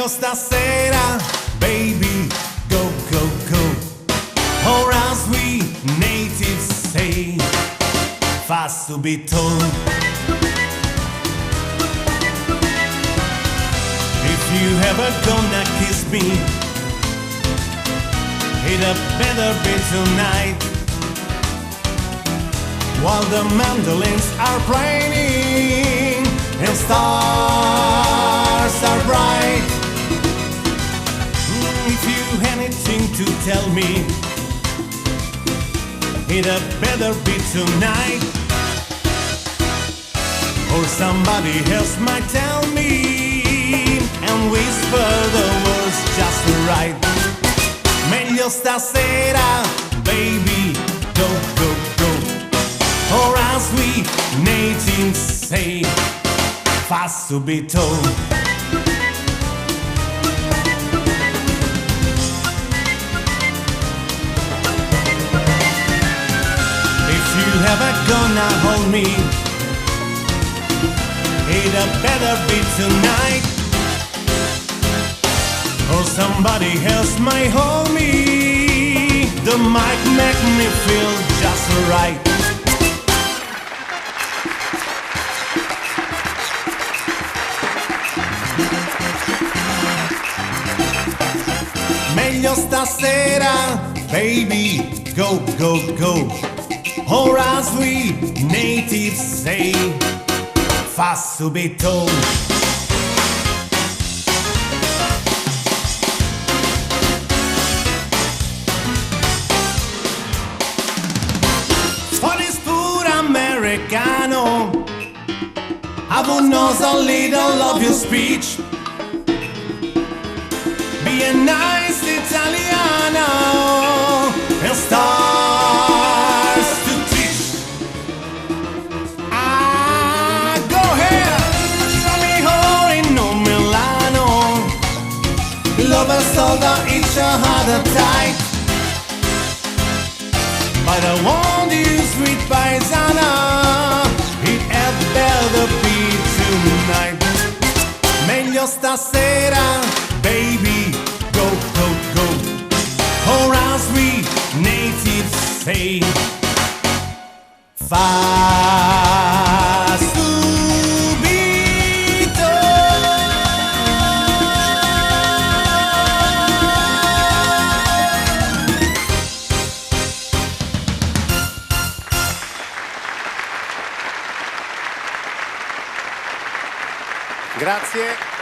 Meglio stasera, baby, go, go, go. Or as we natives say, fa subito. If you ever gonna kiss me, it had better be tonight, while the mandolins are playing and stars are bright. If you anything to tell me, it had better be tonight, or somebody else might tell me and whisper the words just right. Meglio stasera, baby, go, go, go. Or as we natives say, fa subito. If you ever gonna hold me, it had better be tonight, or somebody else might hold me. That might make me feel just right. Meglio stasera, baby, go, go, go. Or as we natives say, fa subito. Americano, I would know a little of your speech. Be a nice Italiano and stars to teach. Ah, go ahead, show me how in Milano. Lovers hold each other tight, but I want you, sweet paesana, it had better be tonight. Meglio stasera, baby, go, go, go. Or as we natives say, fa subito. Grazie.